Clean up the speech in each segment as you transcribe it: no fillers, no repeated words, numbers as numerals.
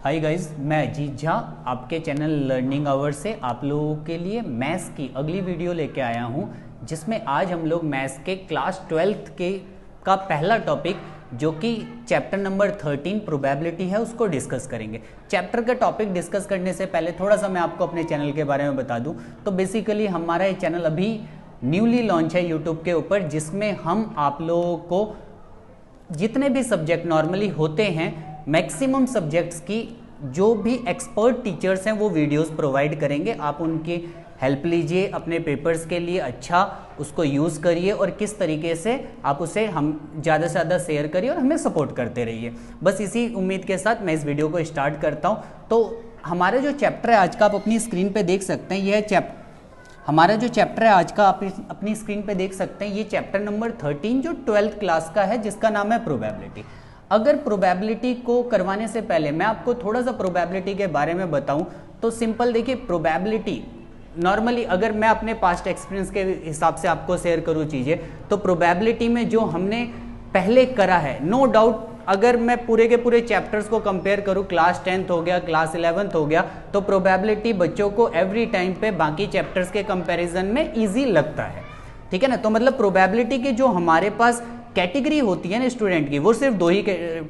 Hi guys, मैं अजीत झा आपके channel learning hours से आप लोगों के लिए मैथ्स की अगली वीडियो लेके आया हूं, जिसमें आज हम लोग मैथ्स के क्लास 12th के का पहला टॉपिक जो कि चैप्टर नंबर 13 प्रोबेबिलिटी है उसको डिस्कस करेंगे। चैप्टर का टॉपिक डिस्कस करने से पहले थोड़ा सा मैं आपको अपने चैनल के बारे में बता दूं। तो बेसिकली हमारा ये चैनल अभी न्यूली लॉन्च है यूट्यूब के ऊपर, जिसमें हम आप लोगों को जितने भी सब्जेक्ट नॉर्मली होते हैं मैक्सिमम सब्जेक्ट्स की जो भी एक्सपर्ट टीचर्स हैं वो वीडियोस प्रोवाइड करेंगे। आप उनकी हेल्प लीजिए अपने पेपर्स के लिए, अच्छा उसको यूज़ करिए और किस तरीके से आप उसे हम ज़्यादा से ज़्यादा शेयर करिए और हमें सपोर्ट करते रहिए। बस इसी उम्मीद के साथ मैं इस वीडियो को स्टार्ट करता हूँ। तो हमारा जो चैप्टर है आज का आप अपनी स्क्रीन पर देख सकते हैं, यह हमारा जो चैप्टर है आज का आप अपनी स्क्रीन पे देख सकते हैं। ये चैप्टर नंबर 13 जो 12th क्लास का है, जिसका नाम है प्रोबेबिलिटी। अगर प्रोबेबिलिटी को करवाने से पहले मैं आपको थोड़ा सा प्रोबेबिलिटी के बारे में बताऊं तो सिंपल देखिए, प्रोबेबिलिटी नॉर्मली अगर मैं अपने पास्ट एक्सपीरियंस के हिसाब से आपको शेयर करूं चीज़ें, तो प्रोबेबिलिटी में जो हमने पहले करा है, नो डाउट अगर मैं पूरे के पूरे चैप्टर्स को कंपेयर करूं, क्लास 10th हो गया, क्लास 11th हो गया, तो प्रोबेबिलिटी बच्चों को एवरी टाइम पे बाकी चैप्टर्स के कंपैरिजन में इजी लगता है। ठीक है ना। तो मतलब प्रोबेबिलिटी की जो हमारे पास कैटेगरी होती है ना स्टूडेंट की, वो सिर्फ दो ही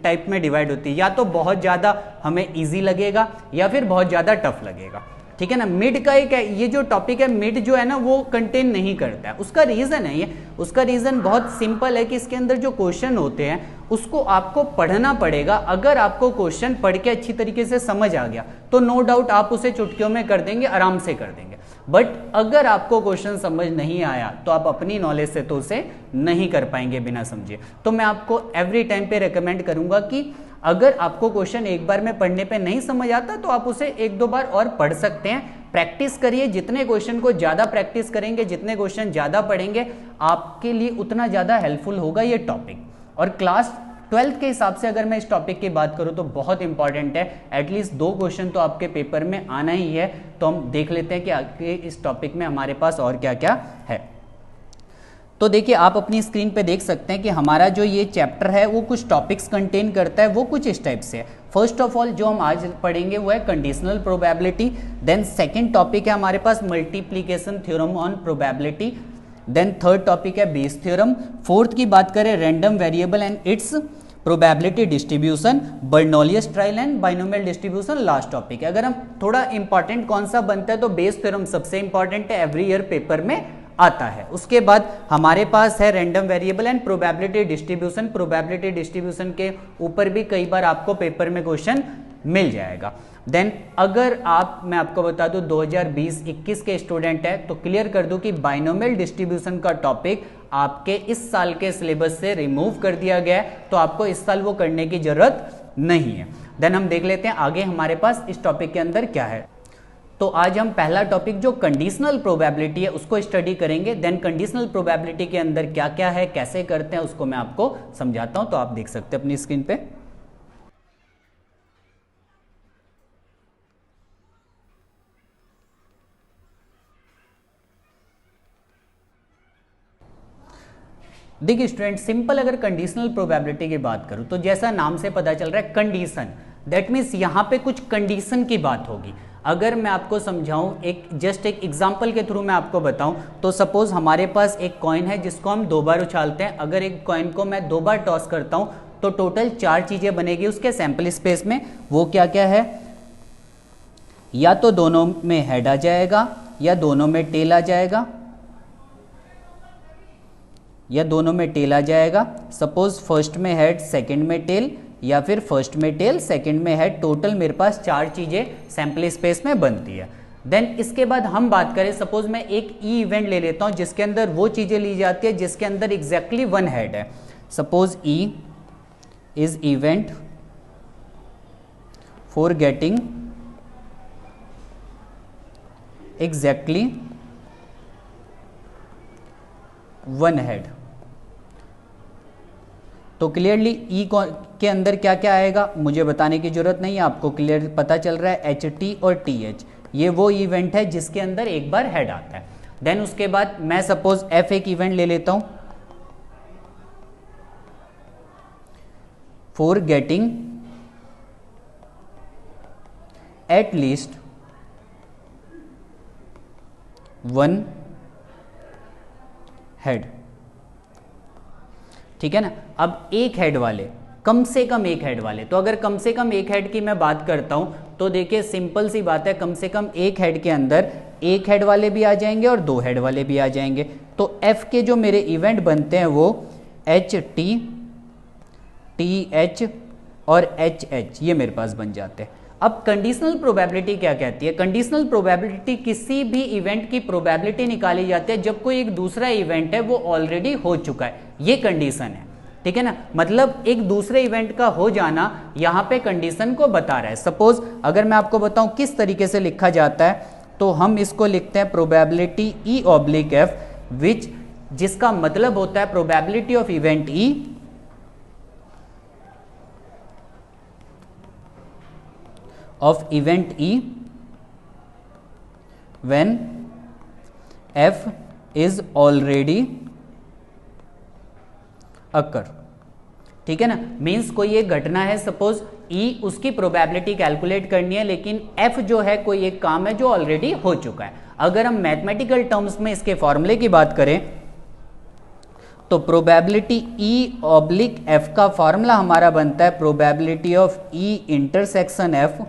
टाइप में डिवाइड होती है, या तो बहुत ज़्यादा हमें ईजी लगेगा या फिर बहुत ज़्यादा टफ लगेगा। ठीक है ना। मिड का एक ये जो टॉपिक है, मिड जो है ना वो कंटेन नहीं करता है। उसका रीज़न है उसका रीज़न बहुत सिंपल है कि इसके अंदर जो क्वेश्चन होते हैं उसको आपको पढ़ना पड़ेगा। अगर आपको क्वेश्चन पढ़ के अच्छी तरीके से समझ आ गया तो नो डाउट आप उसे चुटकियों में कर देंगे, आराम से कर देंगे। बट अगर आपको क्वेश्चन समझ नहीं आया तो आप अपनी नॉलेज से तो उसे नहीं कर पाएंगे बिना समझे। तो मैं आपको एवरी टाइम पे रेकमेंड करूंगा कि अगर आपको क्वेश्चन एक बार में पढ़ने पे नहीं समझ आता तो आप उसे एक दो बार और पढ़ सकते हैं। प्रैक्टिस करिए, जितने क्वेश्चन को ज़्यादा प्रैक्टिस करेंगे, जितने क्वेश्चन ज़्यादा पढ़ेंगे, आपके लिए उतना ज़्यादा हेल्पफुल होगा ये टॉपिक। और क्लास 12th के हिसाब से अगर मैं इस टॉपिक की बात करूं तो बहुत इंपॉर्टेंट है। एटलीस्ट 2 क्वेश्चन तो आपके पेपर में आना ही है। तो हम देख लेते हैं कि आगे इस टॉपिक में हमारे पास और क्या क्या है। तो देखिए, आप अपनी स्क्रीन पे देख सकते हैं कि हमारा जो ये चैप्टर है वो कुछ टॉपिक्स कंटेन करता है, वो कुछ इस टाइप से है। फर्स्ट ऑफ ऑल जो हम आज पढ़ेंगे वो है conditional probability. Then second topic है हमारे पास multiplication theorem on probability. Then third topic है बेस थ्योरम। फोर्थ की बात करें random variable and its probability distribution, Bernoulli's trial and binomial distribution last topic है। अगर हम थोड़ा इंपॉर्टेंट कौन सा बनता है तो बेस थ्योरम सबसे इंपॉर्टेंट है, एवरी ईयर पेपर में आता है। उसके बाद हमारे पास है random variable and probability distribution. Probability distribution के ऊपर भी कई बार आपको पेपर में क्वेश्चन मिल जाएगा। देन अगर मैं आपको बता दूं 2020-21 के स्टूडेंट है तो क्लियर कर दूं कि बाइनोमियल डिस्ट्रीब्यूशन का टॉपिक आपके इस साल के सिलेबस से रिमूव कर दिया गया है, तो आपको इस साल वो करने की जरूरत नहीं है। देन हम देख लेते हैं आगे हमारे पास इस टॉपिक के अंदर क्या है। तो आज हम पहला टॉपिक जो कंडीशनल प्रोबेबिलिटी है उसको स्टडी करेंगे। देन कंडीशनल प्रोबेबिलिटी के अंदर क्या क्या है, कैसे करते हैं, उसको मैं आपको समझाता हूं। तो आप देख सकते हैं अपनी स्क्रीन पे। देखिए स्टूडेंट, सिंपल अगर कंडीशनल प्रोबेबिलिटी की बात करूं तो जैसा नाम से पता चल रहा है कंडीशन, दैट मीन्स यहां पे कुछ कंडीशन की बात होगी। अगर मैं आपको समझाऊं, एक एग्जांपल के थ्रू मैं आपको बताऊं, तो सपोज हमारे पास एक कॉइन है जिसको हम 2 बार उछालते हैं। अगर एक कॉइन को मैं 2 बार टॉस करता हूं तो टोटल 4 चीजें बनेगी उसके सैंपल स्पेस में। वो क्या क्या है? या तो दोनों में हेड आ जाएगा, या दोनों में टेल आ जाएगा, या दोनों में टेल आ जाएगा। सपोज फर्स्ट में हेड सेकंड में टेल, या फिर फर्स्ट में टेल सेकंड में हेड। टोटल मेरे पास 4 चीजें सैंपल स्पेस में बनती है। देन इसके बाद हम बात करें, सपोज मैं एक ई इवेंट ले लेता हूं जिसके अंदर वो चीजें ली जाती है जिसके अंदर एग्जैक्टली 1 हेड है। Suppose E is event for getting exactly 1 head. तो क्लियरली ई के अंदर क्या क्या आएगा मुझे बताने की जरूरत नहीं है, आपको क्लियर पता चल रहा है। HT और TH ये वो इवेंट है जिसके अंदर एक बार हेड आता है। देन उसके बाद मैं सपोज F एक इवेंट ले लेता हूं for getting at least one head, ठीक है ना। अब एक हेड वाले, कम से कम एक हेड वाले, तो अगर कम से कम एक हेड की मैं बात करता हूं तो देखिए सिंपल सी बात है, कम से कम एक हेड के अंदर एक हेड वाले भी आ जाएंगे और दो हेड वाले भी आ जाएंगे। तो एफ के जो मेरे इवेंट बनते हैं वो एच टी, टी एच और एच एच, ये मेरे पास बन जाते हैं। अब कंडीशनल प्रोबेबिलिटी क्या कहती है? कंडीशनल प्रोबेबिलिटी किसी भी इवेंट की प्रोबेबिलिटी निकाली जाती है जब कोई एक दूसरा इवेंट है वो ऑलरेडी हो चुका है, ये कंडीशन है, ठीक है ना। मतलब एक दूसरे इवेंट का हो जाना यहां पे कंडीशन को बता रहा है। सपोज अगर मैं आपको बताऊं किस तरीके से लिखा जाता है, तो हम इसको लिखते हैं प्रोबेबिलिटी ई ऑब्लिक एफ, विच, जिसका मतलब होता है probability of event E of event E when F is already occur, ठीक है ना। मीन्स कोई एक घटना है, सपोज E, उसकी प्रोबेबिलिटी कैलकुलेट करनी है, लेकिन F जो है कोई एक काम है जो ऑलरेडी हो चुका है। अगर हम मैथमेटिकल टर्म्स में इसके फॉर्मूले की बात करें तो प्रोबेबिलिटी E ऑब्लिक F का फॉर्मूला हमारा बनता है probability of E intersection F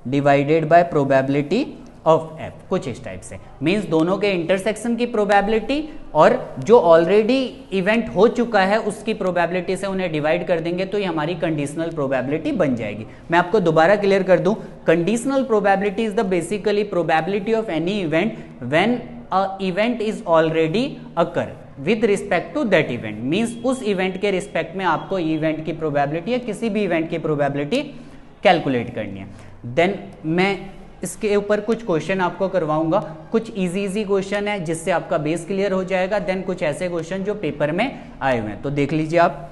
divided by probability of F, कुछ इस टाइप से। मींस दोनों के इंटरसेक्शन की प्रोबेबिलिटी और जो ऑलरेडी इवेंट हो चुका है उसकी प्रोबेबिलिटी से उन्हें डिवाइड कर देंगे तो ये हमारी कंडीशनल प्रोबेबिलिटी बन जाएगी। मैं आपको दोबारा क्लियर कर दूं, conditional probability is the basically probability of any event when a event is already occur with respect to that event. Means उस इवेंट के रिस्पेक्ट में आपको इवेंट की प्रोबेबिलिटी या किसी भी इवेंट की प्रोबेबिलिटी कैलकुलेट करनी है। देन मैं इसके ऊपर कुछ क्वेश्चन आपको करवाऊंगा, कुछ इजी क्वेश्चन है जिससे आपका बेस क्लियर हो जाएगा। देन कुछ ऐसे क्वेश्चन जो पेपर में आए हुए हैं, तो देख लीजिए आप।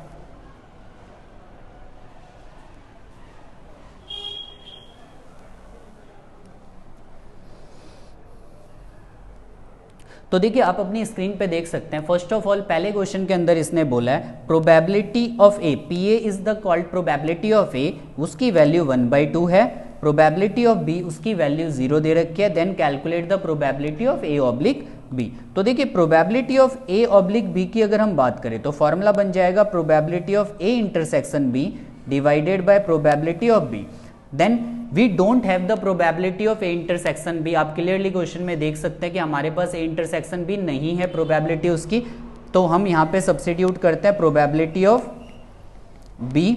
तो देखिए आप अपनी स्क्रीन पे देख सकते हैं। फर्स्ट ऑफ ऑल पहले क्वेश्चन के अंदर इसने बोला है probability of A, P A is the called probability of A, उसकी वैल्यू 1/2 है। प्रोबेबिलिटी ऑफ बी, उसकी वैल्यू 0 दे रखी है। Then calculate the probability of A oblique B. तो देखिए probability of A oblique B की अगर हम बात करें तो फॉर्मूला बन जाएगा probability of A intersection B divided by probability of B. Then we don't have the probability of A intersection B. आप क्लियरली क्वेश्चन में देख सकते हैं कि हमारे पास ए इंटरसेक्शन बी नहीं है प्रोबेबिलिटी उसकी, तो हम यहाँ पे सब्स्टिट्यूट करते हैं प्रोबेबिलिटी ऑफ बी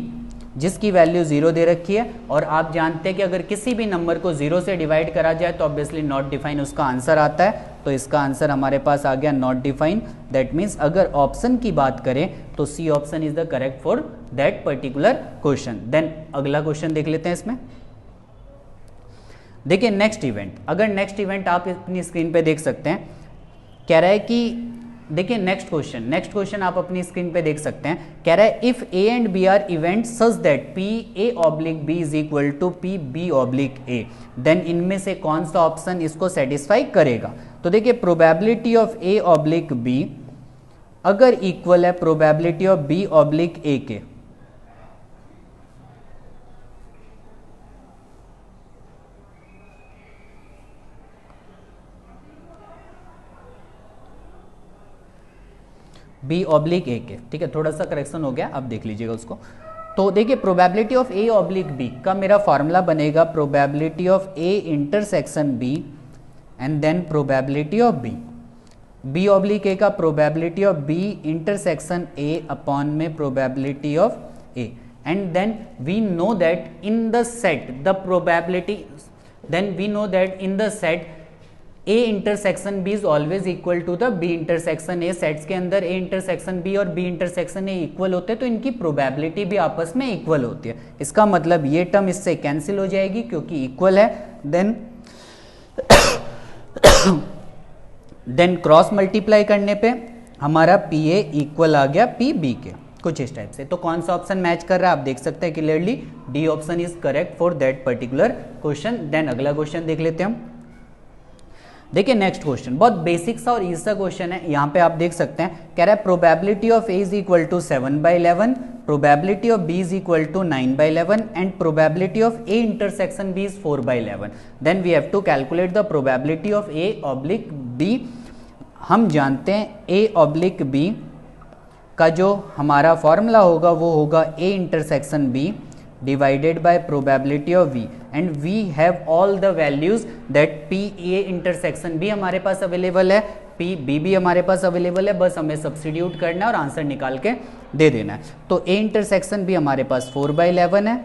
जिसकी वैल्यू 0 दे रखी है। और आप जानते हैं कि अगर किसी भी नंबर को 0 से डिवाइड करा जाए तो ऑब्वियसली नॉट डिफाइन उसका आंसर आता है, तो इसका आंसर हमारे पास आ गया नॉट डिफाइन। दैट मीन्स अगर ऑप्शन की बात करें तो C option is the correct for that particular question. Then अगला क्वेश्चन देख लेते हैं इसमें। देखिए नेक्स्ट इवेंट, अगर नेक्स्ट इवेंट आप अपनी स्क्रीन पे देख सकते हैं, कह रहा है कि देखिए नेक्स्ट क्वेश्चन आप अपनी स्क्रीन पे देख सकते हैं, कह रहा है if A and B are event such that P A oblique B is equal to P B oblique A, then इनमें से कौन सा ऑप्शन इसको सेटिस्फाई करेगा। तो देखिए probability of A oblique B अगर इक्वल है probability of B oblique A के, बी ऑब्लिक ए के, ठीक है, थोड़ा सा करेक्शन हो गया, आप देख लीजिएगा उसको। तो देखिए probability of A oblique B का मेरा फॉर्मूला बनेगा probability of A intersection B and then probability of B, B oblique A का probability of B intersection A upon में probability of A, and then we know that in the set the probability, then we know that in the set A intersection B is always equal to the B intersection A। Sets के अंदर A intersection B और B intersection A equal होते हैं तो इनकी probability भी आपस में इक्वल होती है। इसका मतलब ये टर्म इससे कैंसिल हो जाएगी क्योंकि इक्वल है। देन क्रॉस मल्टीप्लाई करने पे हमारा PA इक्वल आ गया PB के, कुछ इस टाइप से। तो कौन सा ऑप्शन मैच कर रहा है आप देख सकते हैं clearly, D option is correct for that particular question. Then अगला क्वेश्चन देख लेते हैं हम। देखिए नेक्स्ट क्वेश्चन बहुत बेसिक सा और इजी सा क्वेश्चन है। यहाँ पे आप देख सकते हैं कह रहा है probability of A is equal to 7/11, probability of B is equal to 9/11 and probability of A intersection B is 4/11. Then we have to calculate the probability of A oblique B. हम जानते हैं A oblique B का जो हमारा formula होगा वो होगा A intersection B divided by probability of V, and we have all the values that P A intersection B हमारे पास अवेलेबल है, P B भी हमारे पास अवेलेबल है, बस हमें सब्सटीट्यूट करना है और आंसर निकाल के दे देना है. तो A इंटरसेक्शन भी हमारे पास 4/11 है,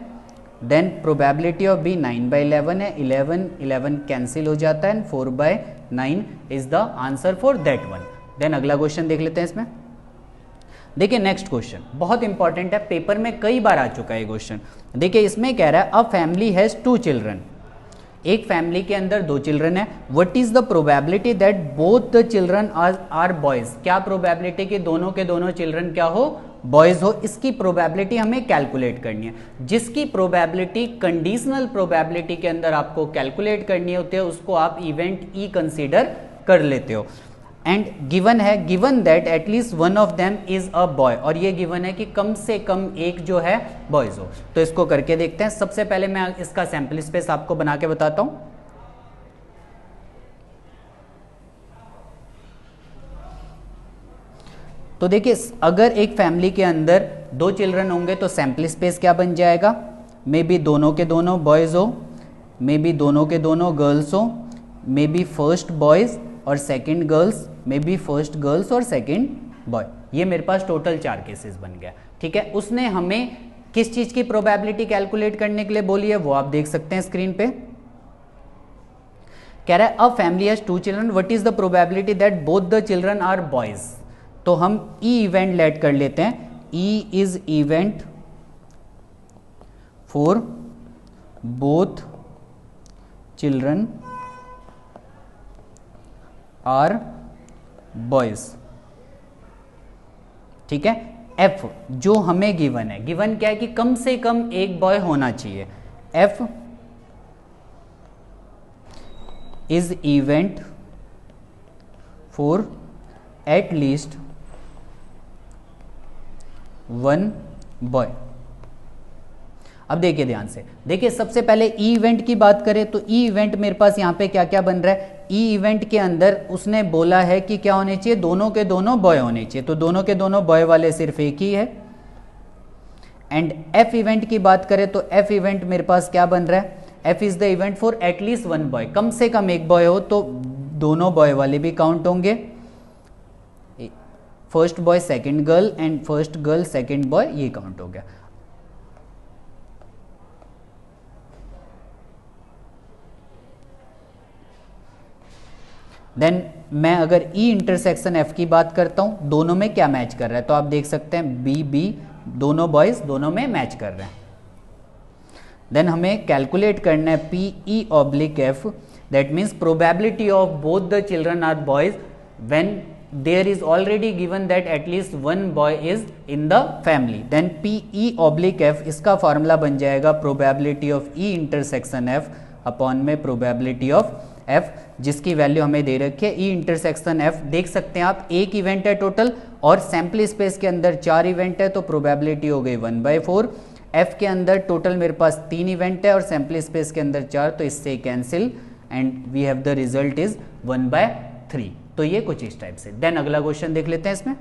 देन प्रोबेबिलिटी ऑफ B 9/11 है, 11 कैंसिल हो जाता है, and 4/9 is the answer for that one. Then अगला क्वेश्चन देख लेते हैं इसमें. देखिए नेक्स्ट क्वेश्चन बहुत इंपॉर्टेंट है, पेपर में कई बार आ चुका है ये क्वेश्चन. देखिए इसमें कह रहा है अ फैमिली हैज 2 चिल्ड्रन, एक फैमिली के अंदर 2 चिल्ड्रन है. What is the probability that both the children are boys. क्या प्रोबेबिलिटी कि दोनों के दोनों चिल्ड्रन क्या हो, बॉयज हो, इसकी प्रोबेबिलिटी हमें कैलकुलेट करनी है. जिसकी प्रोबेबिलिटी कंडीशनल प्रोबेबिलिटी के अंदर आपको कैलकुलेट करनी होती है उसको आप इवेंट ई कंसीडर कर लेते हो. एंड गिवन है, given that at least one of them is a boy, और ये गिवन है कि कम से कम एक जो है बॉयज हो. तो इसको करके देखते हैं. सबसे पहले मैं इसका सैंपल स्पेस आपको बना के बताता हूं. तो देखिए अगर एक फैमिली के अंदर 2 चिल्ड्रन होंगे तो सैंपल स्पेस क्या बन जाएगा, मे बी दोनों के दोनों बॉयज हो, मे बी दोनों के दोनों गर्ल्स हो, मे बी फर्स्ट बॉयज और second girls, may be first girls और सेकंड बॉय. ये मेरे पास टोटल 4 केसेस बन गया. ठीक है, उसने हमें किस चीज की प्रोबेबिलिटी कैलकुलेट करने के लिए बोली है वो आप देख सकते हैं स्क्रीन पे. कह रहा है a family has 2 children, what is the probability that both the children are boys. तो हम ई इवेंट लेट कर लेते हैं. E is event for both children are boys. ठीक है, एफ जो हमें गिवन है, गिवन क्या है कि कम से कम एक बॉय होना चाहिए. F is event for at least 1 boy. अब देखिए ध्यान से, देखिए सबसे पहले ई इवेंट की बात करें तो ई इवेंट मेरे पास यहां पे क्या क्या बन रहा है. ई इवेंट के अंदर उसने बोला है कि क्या होने चाहिए, दोनों के दोनों बॉय होने चाहिए. तो दोनों के दोनों बॉय वाले सिर्फ एक ही है. एंड एफ इवेंट की बात करें तो एफ इवेंट मेरे पास क्या बन रहा है, F is the event for at least 1 boy. कम से कम एक बॉय हो तो दोनों बॉय वाले भी काउंट होंगे, first boy second girl and first girl second boy, ये काउंट हो गया. देन मैं अगर ई इंटरसेक्शन एफ की बात करता हूं, दोनों में क्या मैच कर रहा है, तो आप देख सकते हैं बी बी दोनों बॉयज दोनों में मैच कर रहे हैं. देन हमें कैलकुलेट करना है P E oblique F, that means probability of both the children are boys when there is already given that at least 1 boy is in the family. then P E oblique F इसका formula बन जाएगा probability of E intersection F upon में probability of F, जिसकी value हमें दे रखी है. E intersection F देख सकते हैं आप, एक इवेंट है टोटल और सैंपल स्पेस के अंदर 4 इवेंट है, तो प्रोबेबिलिटी हो गई 1/4. F के अंदर टोटल मेरे पास 3 इवेंट है और सैंपल स्पेस के अंदर 4, तो इससे cancel and we have the result is 1/3. तो ये कुछ इस टाइप से. देन अगला क्वेश्चन देख लेते हैं इसमें.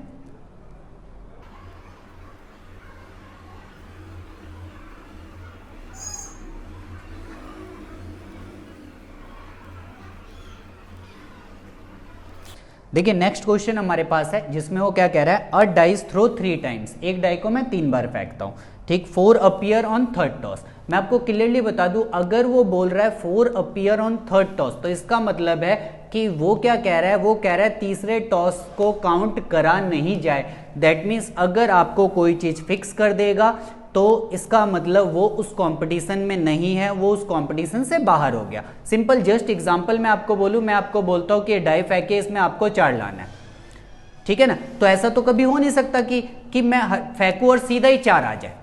देखिए नेक्स्ट क्वेश्चन हमारे पास है जिसमें वो क्या कह रहा है, अ डाइस थ्रो 3 टाइम्स, एक डाई को मैं 3 बार फेंकता हूं. ठीक, 4 अपीयर ऑन थर्ड टॉस. मैं आपको क्लियरली बता दूं, अगर वो बोल रहा है 4 अपीयर ऑन थर्ड टॉस तो इसका मतलब है कि वो क्या कह रहा है, वो कह रहा है तीसरे टॉस को काउंट करा नहीं जाए. दैट मीन्स अगर आपको कोई चीज फिक्स कर देगा तो इसका मतलब वो उस कंपटीशन में नहीं है, वो उस कंपटीशन से बाहर हो गया. सिंपल जस्ट एग्जांपल मैं आपको बोलूं, मैं आपको बोलता हूं कि डाई फेंके, इसमें आपको 4 लाना है. ठीक है ना, तो ऐसा तो कभी हो नहीं सकता कि मैं फेंकूं और सीधा ही 4 आ जाए.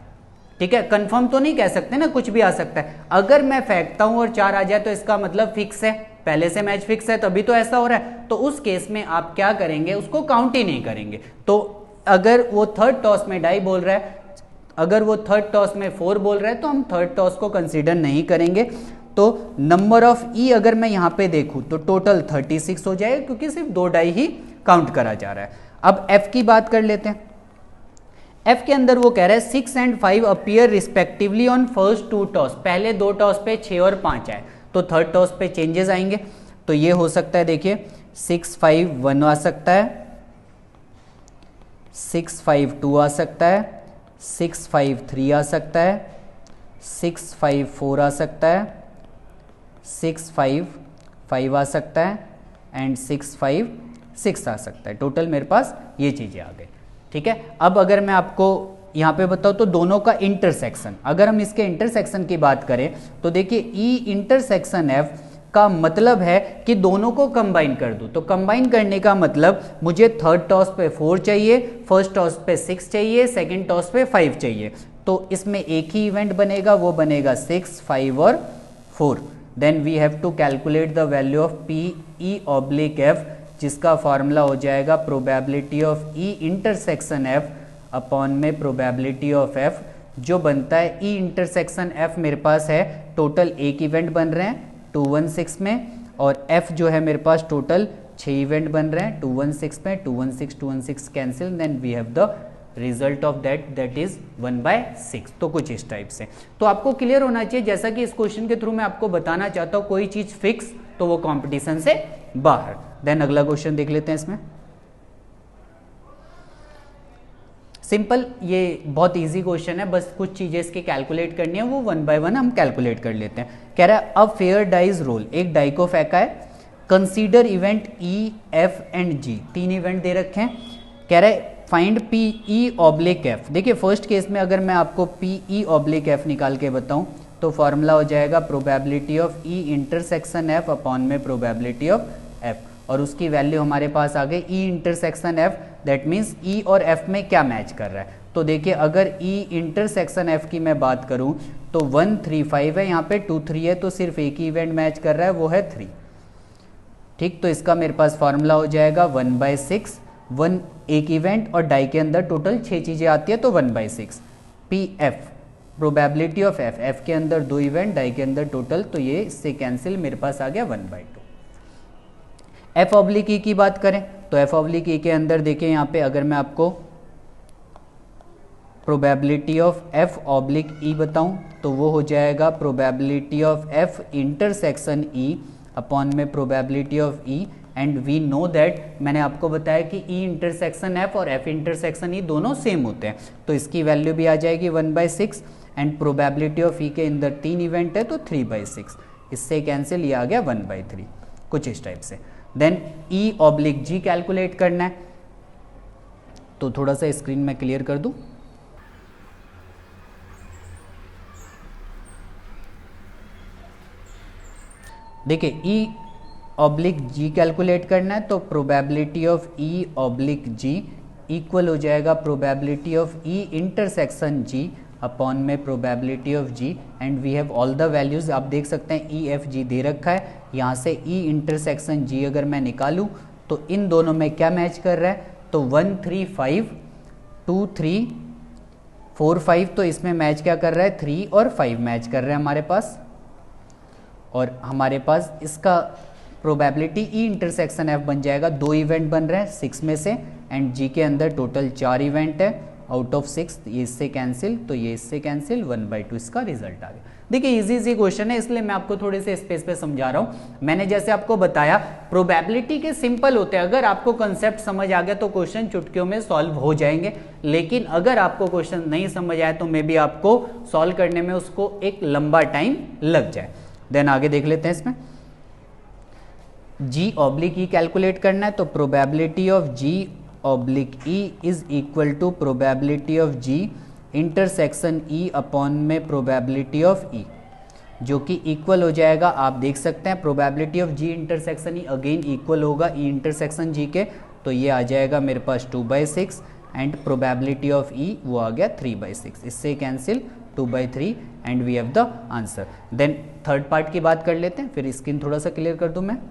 ठीक है, कंफर्म तो नहीं कह सकते ना, कुछ भी आ सकता है. अगर मैं फेंकता हूं और 4 आ जाए तो इसका मतलब फिक्स है, पहले से मैच फिक्स है, तभी तो ऐसा हो रहा है. तो उस केस में आप क्या करेंगे, उसको काउंट ही नहीं करेंगे. तो अगर वो थर्ड टॉस में डाई बोल रहा है, अगर वो थर्ड टॉस में 4 बोल रहा है तो हम थर्ड टॉस को कंसीडर नहीं करेंगे। तो नंबर ऑफ ई अगर मैं यहाँ पे देखूँ तो टोटल 36 हो जाएगा, क्योंकि सिर्फ 2 डाई ही काउंट करा जा रहा है। अब एफ की बात कर लेते हैं। एफ के अंदर वो कह रहा है 6 and 5 appear respectively on first 2 toss. पहले 2 टॉस पे 6 और 5 आए, तो थर्ड टॉस पे चेंजेस आएंगे। तो ये हो सकता है, देखिए 6 5 1 आ सकता है, 6 5 2 आ सकता है, 6 5 3 आ सकता है, 6 5 4 आ सकता है, 6 5 5 आ सकता है एंड 6 5 6 आ सकता है। टोटल मेरे पास ये चीज़ें आ गई। ठीक है, अब अगर मैं आपको यहाँ पे बताऊँ तो दोनों का इंटरसेक्शन, अगर हम इसके इंटरसेक्शन की बात करें तो देखिए ई इंटरसेक्शन एफ का मतलब है कि दोनों को कंबाइन कर दूं। तो कंबाइन करने का मतलब मुझे थर्ड टॉस पे 4 चाहिए, फर्स्ट टॉस पे 6 चाहिए, सेकंड टॉस पे 5 चाहिए। तो इसमें एक ही इवेंट बनेगा, वो बनेगा 6 5 और 4। Then we have to calculate the value of P E oblique F, जिसका फॉर्मूला हो जाएगा probability of E intersection F upon में प्रोबेबिलिटी ऑफ एफ, जो बनता है ई इंटरसेक्शन एफ मेरे पास है टोटल एक इवेंट बन रहे हैं 216 में, और एफ जो है मेरे पास टोटल 6 इवेंट बन रहे हैं 216 में। 216 cancel, then we have the result of that is 1/6। तो कुछ इस टाइप से। तो आपको क्लियर होना चाहिए, जैसा कि इस क्वेश्चन के थ्रू मैं आपको बताना चाहता हूं, कोई चीज फिक्स तो वो कंपटीशन से बाहर। देन अगला क्वेश्चन देख लेते हैं। इसमें सिंपल, ये बहुत इजी क्वेश्चन है, बस कुछ चीजें इसकी कैलकुलेट करनी है, वो 1 बाय 1 हम कैलकुलेट कर लेते हैं। कह रहा है अब फेयर डाइज रोल, एक डाई को फेंका है, consider event E F and G, 3 event दे रखे हैं। कह रहा है find P E oblique F. देखिए फर्स्ट केस में अगर मैं आपको पी ई ऑब्लिक एफ निकाल के बताऊं तो फॉर्मूला हो जाएगा probability of E intersection F upon में प्रोबेबिलिटी ऑफ एफ, और उसकी वैल्यू हमारे पास आ गई ई इंटरसेक्शन एफ, दैट मीन्स ई और एफ में क्या मैच कर रहा है। तो देखिए अगर ई इंटरसेक्शन एफ की मैं बात करूं तो 1 3 5 है, यहाँ पे 2 3 है, तो सिर्फ एक ही इवेंट मैच कर रहा है, वो है 3। ठीक, तो इसका मेरे पास फॉर्मूला हो जाएगा 1/6, 1 एक इवेंट और डाई के अंदर टोटल 6 चीजें आती है, तो 1/6 P F probability of F, F के अंदर 2 इवेंट, डाई के अंदर टोटल, तो ये इससे कैंसिल, मेरे पास आ गया 1/2। एफ ऑब्लिक ई की बात करें तो एफ ऑब्लिक ई के अंदर देखिए यहाँ पे अगर मैं आपको probability of F oblique E बताऊं तो वो हो जाएगा probability of F intersection E upon में probability of E, and we know that, मैंने आपको बताया कि ई इंटरसेक्शन एफ और एफ इंटरसेक्शन ई दोनों सेम होते हैं, तो इसकी वैल्यू भी आ जाएगी 1/6, एंड प्रोबेबिलिटी ऑफ ई के अंदर 3 इवेंट है तो 3/6, इससे कैंसिल, ये आ गया 1/3, कुछ इस टाइप से। देन ई ऑब्लिक जी कैलकुलेट करना है, तो थोड़ा सा स्क्रीन में क्लियर कर दूं। देखिए ई ऑब्लिक जी कैलकुलेट करना है, तो probability of E oblique G equal हो जाएगा probability of E intersection G upon में probability of G, and we have all the values. आप देख सकते हैं ई एफ जी दे रखा है, यहाँ से ई इंटरसेक्शन जी अगर मैं निकालूं तो इन दोनों में क्या मैच कर रहा है, तो 1 3 5 2 3 4 5, तो इसमें मैच क्या कर रहा है, 3 और 5 मैच कर रहे हैं हमारे पास, और हमारे पास इसका प्रोबेबिलिटी ई इंटरसेक्शन एफ बन जाएगा, 2 इवेंट बन रहे हैं 6 में से, एंड जी के अंदर टोटल 4 इवेंट है आउट ऑफ 6, ये इससे कैंसिल, तो ये इससे कैंसिल, 1/2 इसका रिजल्ट आ गया। देखिए इजी क्वेश्चन है, इसलिए मैं आपको थोड़े से स्पेस पे समझा रहा हूँ। मैंने जैसे आपको बताया प्रोबेबिलिटी के सिंपल होते हैं, अगर आपको कंसेप्ट समझ आ गया तो क्वेश्चन चुटकियों में सॉल्व हो जाएंगे, लेकिन अगर आपको क्वेश्चन नहीं समझ आया तो मे बी आपको सॉल्व करने में उसको एक लंबा टाइम लग जाए। देन आगे देख लेते हैं। इसमें जी ऑब्लिक ई कैलकुलेट करना है, तो probability of G oblique E is equal to probability of G intersection E upon में प्रोबेबिलिटी ऑफ ई, जो कि इक्वल हो जाएगा, आप देख सकते हैं probability of G intersection E again equal होगा ई इंटरसेक्शन जी के, तो ये आ जाएगा मेरे पास 2/6, एंड प्रोबेबिलिटी ऑफ ई वो आ गया 3/6, इससे cancel 2/3, and we have the answer. Then third part की बात कर लेते हैं, फिर स्क्रीन थोड़ा सा क्लियर कर दूं मैं।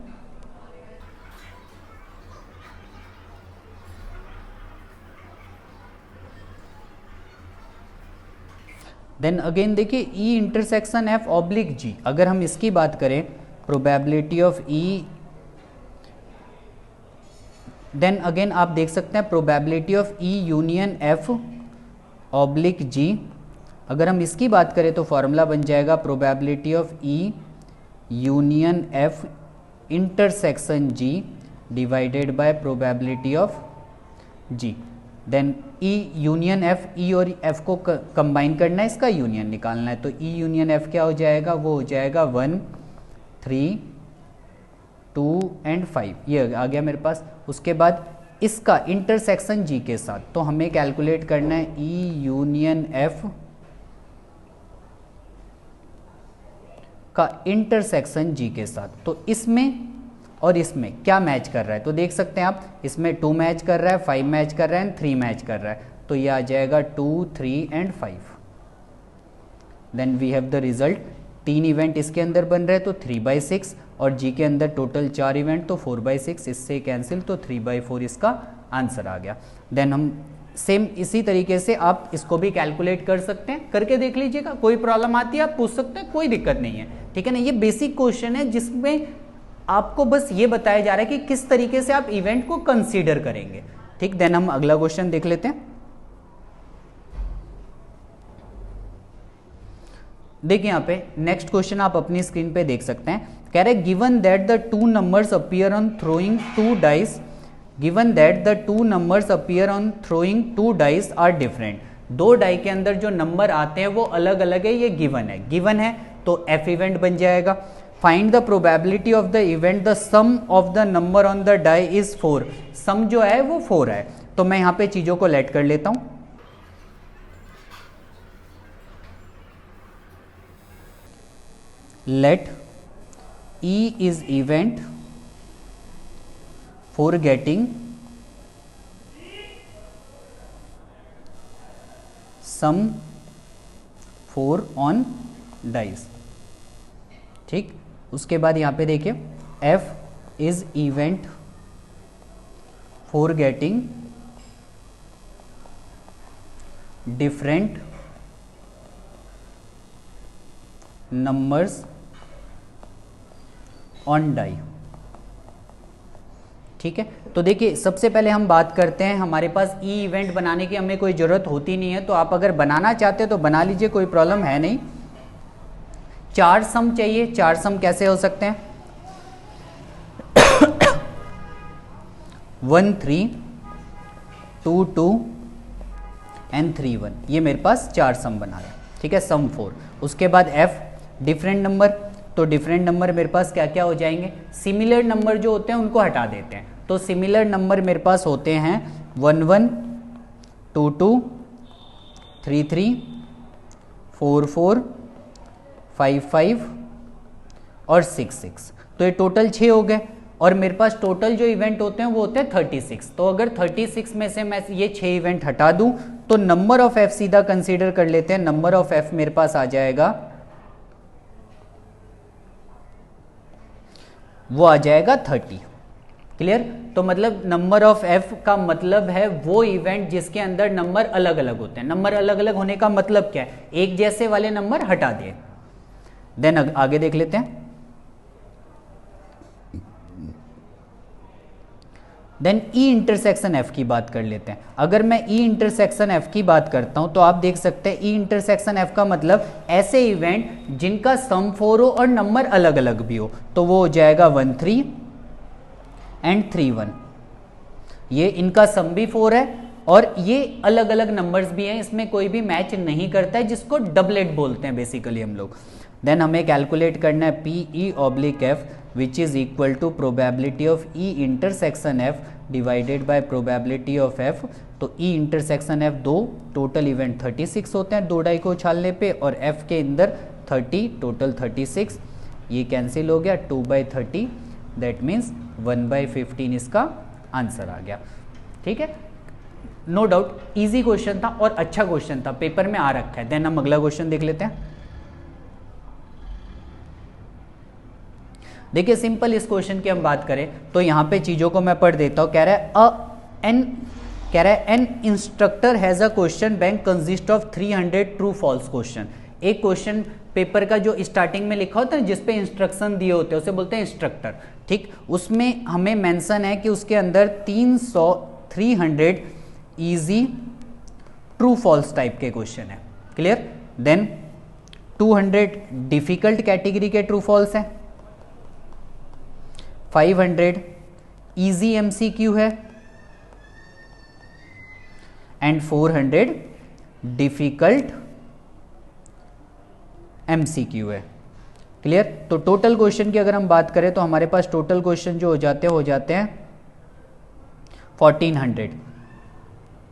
देन अगेन देखिए E intersection F oblique G, अगर हम इसकी बात करें probability of E, then again आप देख सकते हैं probability of E union F oblique G, अगर हम इसकी बात करें तो फॉर्मूला बन जाएगा probability of E union F intersection G divided by probability of G. Then E union F, E और एफ को कंबाइन करना है, इसका यूनियन निकालना है, तो ई यूनियन एफ क्या हो जाएगा, वो हो जाएगा 1 3 2 एंड 5, ये आ गया मेरे पास। उसके बाद इसका इंटरसेक्शन जी के साथ, तो हमें कैलकुलेट करना है ई यूनियन एफ का इंटरसेक्शन जी के साथ, तो इसमें और इसमें क्या मैच कर रहा है, तो देख सकते हैं आप इसमें 2 मैच कर रहा है, 5 मैच कर रहा है एंड 3 मैच कर रहा है, तो ये आ जाएगा 2 3 and 5। Then we have the result, 3 event इसके अंदर बन रहे हैं तो 3/6 और जी के अंदर टोटल 4 इवेंट तो 4/6, इससे कैंसिल, तो 3/4 इसका आंसर आ गया। देन हम सेम इसी तरीके से आप इसको भी कैलकुलेट कर सकते हैं, करके देख लीजिएगा, कोई प्रॉब्लम आती है आप पूछ सकते हैं, कोई दिक्कत नहीं है, ठीक है ना। ये बेसिक क्वेश्चन है जिसमें आपको बस ये बताया जा रहा है कि किस तरीके से आप इवेंट को कंसीडर करेंगे, ठीक। देन हम अगला क्वेश्चन देख लेते हैं। देखिए यहाँ पे नेक्स्ट क्वेश्चन आप अपनी स्क्रीन पे देख सकते हैं, कह रहे given that the 2 numbers appear on throwing 2 dice, given that the 2 numbers appear on throwing 2 dice are different, 2 die के अंदर जो नंबर आते हैं वो अलग अलग है, ये गिवन है तो एफ इवेंट बन जाएगा। Find the probability of the event the sum of the number on the die is 4, sum जो है वो 4 है, तो मैं यहाँ पे चीजों को लेट कर लेता हूं। Let E is event for getting sum 4 on dice, ठीक। उसके बाद यहाँ पे देखिए F is event for getting different numbers on die, ठीक है। तो देखिए सबसे पहले हम बात करते हैं, हमारे पास ई इवेंट बनाने की हमें कोई ज़रूरत होती नहीं है, तो आप अगर बनाना चाहते हो तो बना लीजिए, कोई प्रॉब्लम है नहीं। 4 सम चाहिए, 4 सम कैसे हो सकते हैं 1 3 2 2 एंड 3 1, ये मेरे पास 4 सम बना रहा है, ठीक है, सम 4। उसके बाद एफ डिफरेंट नंबर, तो डिफरेंट नंबर मेरे पास क्या क्या हो जाएंगे, सिमिलर नंबर जो होते हैं उनको हटा देते हैं, तो सिमिलर नंबर मेरे पास होते हैं 1 1 2 2 3 3 4 4 5 5 और 6 6, तो ये टोटल 6 हो गए। और मेरे पास टोटल जो इवेंट होते हैं वो होते हैं 36, तो अगर 36 में से मैं ये 6 इवेंट हटा दूं तो नंबर ऑफ एफ सीधा कंसीडर कर लेते हैं, नंबर ऑफ एफ मेरे पास आ जाएगा, वो आ जाएगा 30, क्लियर। तो मतलब नंबर ऑफ एफ का मतलब है वो इवेंट जिसके अंदर नंबर अलग अलग होते हैं, नंबर अलग अलग होने का मतलब क्या है, एक जैसे वाले नंबर हटा दिए। देन आगे देख लेते हैं। देन ई इंटरसेक्शन एफ की बात कर लेते हैं। अगर मैं ई इंटरसेक्शन एफ की बात करता हूं तो आप देख सकते हैं ई इंटरसेक्शन एफ का मतलब ऐसे इवेंट जिनका सम 4 हो और नंबर अलग अलग भी हो, तो वो हो जाएगा 1 3 एंड 3 1, ये इनका सम भी 4 है और ये अलग अलग नंबर्स भी हैं, इसमें कोई भी मैच नहीं करता है, जिसको डबलेट बोलते हैं बेसिकली हम लोग। देन हमें कैलकुलेट करना है P E oblique F which is equal to probability of E intersection F divided by probability of F. तो E intersection F 2, total event 36 होते हैं 2 डाई को उछालने पे, और एफ के अंदर 30, टोटल 36, ये कैंसिल हो गया 2/30, दैट मीन्स 1/15 इसका आंसर आ गया, ठीक है। नो डाउट इजी क्वेश्चन था और अच्छा क्वेश्चन था, पेपर में आ रखा है। देन हम अगला क्वेश्चन देख लेते हैं। देखिए सिंपल इस क्वेश्चन की हम बात करें तो यहाँ पे चीज़ों को मैं पढ़ देता हूँ। कह रहा है कह रहा है an instructor has a question bank consist of 300 true false question. एक क्वेश्चन पेपर का जो स्टार्टिंग में लिखा होता है जिसपे इंस्ट्रक्शन दिए होते हैं उसे बोलते हैं इंस्ट्रक्टर, ठीक। उसमें हमें मेंशन है कि उसके अंदर 300 इजी ट्रू फॉल्स टाइप के क्वेश्चन है, क्लियर। देन 200 डिफिकल्ट कैटेगरी के ट्रू फॉल्स हैं, 500 इजी एमसीक्यू है एंड 400 डिफिकल्ट एमसीक्यू है, क्लियर। तो टोटल क्वेश्चन की अगर हम बात करें तो हमारे पास टोटल क्वेश्चन जो हो जाते हैं 1400,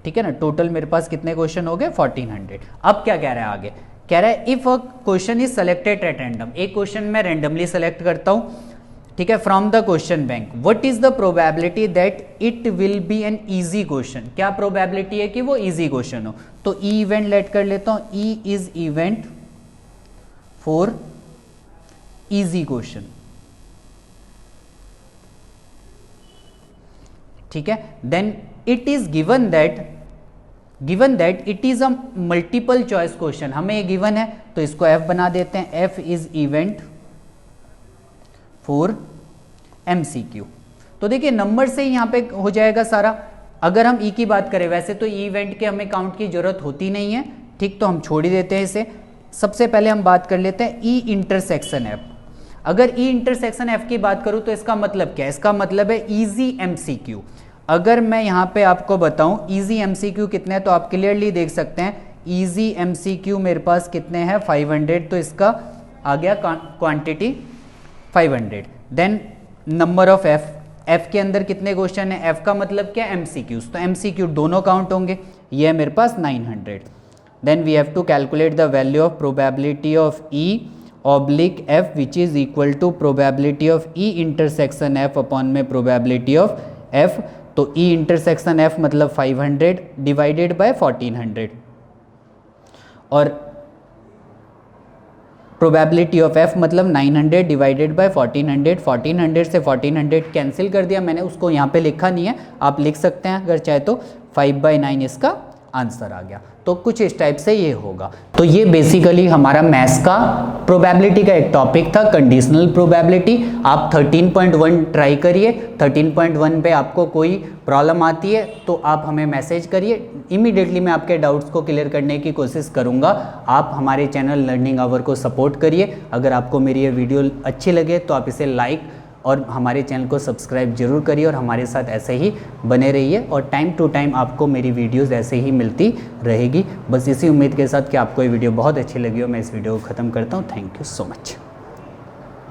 ठीक है ना। टोटल मेरे पास कितने क्वेश्चन हो गए 1400। अब क्या कह रहा है आगे, कह रहा है if a question is selected at random, एक क्वेश्चन मैं रैंडमली सेलेक्ट करता हूं, ठीक है, from the question bank, what is the probability that it will be an easy question, क्या प्रोबेबिलिटी है कि वो इजी क्वेश्चन हो। तो ई इवेंट लेट कर लेता हूं, E is event for easy question, ठीक है। Then it is given that it is a multiple choice question, हमें ये गिवन है तो इसको एफ बना देते हैं, F is event for MCQ. तो देखिए नंबर से यहां पे हो जाएगा सारा। अगर हम ई की बात करें, वैसे तो ई इवेंट के हमें काउंट की जरूरत होती नहीं है, ठीक, तो हम छोड़ ही देते हैं इसे। सबसे पहले हम बात कर लेते हैं ई इंटरसेक्शन एफ। अगर ई इंटरसेक्शन एफ की बात करूं तो इसका मतलब क्या है, इसका मतलब है इजी एमसीक्यू। अगर मैं यहां पे आपको बताऊं इजी एमसीक्यू कितने हैं, तो आप क्लियरली देख सकते हैं इजी एमसीक्यू मेरे पास कितने हैं 500, तो इसका आ गया quantity 500। Then number of F, F के अंदर कितने क्वेश्चन है, एफ का मतलब क्या एमसीक्यूज, तो एमसीक्यू दोनों काउंट होंगे, ये है मेरे पास 900। Then we have to calculate the value of probability of E oblique F which is equal to probability of E intersection F upon में प्रोबेबिलिटी ऑफ एफ। तो ई इंटरसेक्शन एफ मतलब 500 divided by 1400 और probability of F मतलब 900 divided by 1400। 1400 से 1400 cancel कर दिया मैंने, उसको यहाँ पे लिखा नहीं है, आप लिख सकते हैं अगर चाहे तो, 5/9 इसका आंसर आ गया। तो कुछ इस टाइप से ये होगा। तो ये बेसिकली हमारा मैथ्स का प्रोबेबिलिटी का एक टॉपिक था, कंडीशनल प्रोबेबिलिटी। आप 13.1 ट्राई करिए, 13.1 पे आपको कोई प्रॉब्लम आती है तो आप हमें मैसेज करिए, इमीडिएटली मैं आपके डाउट्स को क्लियर करने की कोशिश करूँगा। आप हमारे चैनल लर्निंग आवर को सपोर्ट करिए। अगर आपको मेरी ये वीडियो अच्छी लगे तो आप इसे लाइक और हमारे चैनल को सब्सक्राइब जरूर करिए और हमारे साथ ऐसे ही बने रहिए और टाइम टू टाइम आपको मेरी वीडियोस ऐसे ही मिलती रहेगी। बस इसी उम्मीद के साथ कि आपको ये वीडियो बहुत अच्छी लगी हो, मैं इस वीडियो को ख़त्म करता हूँ। Thank you so much.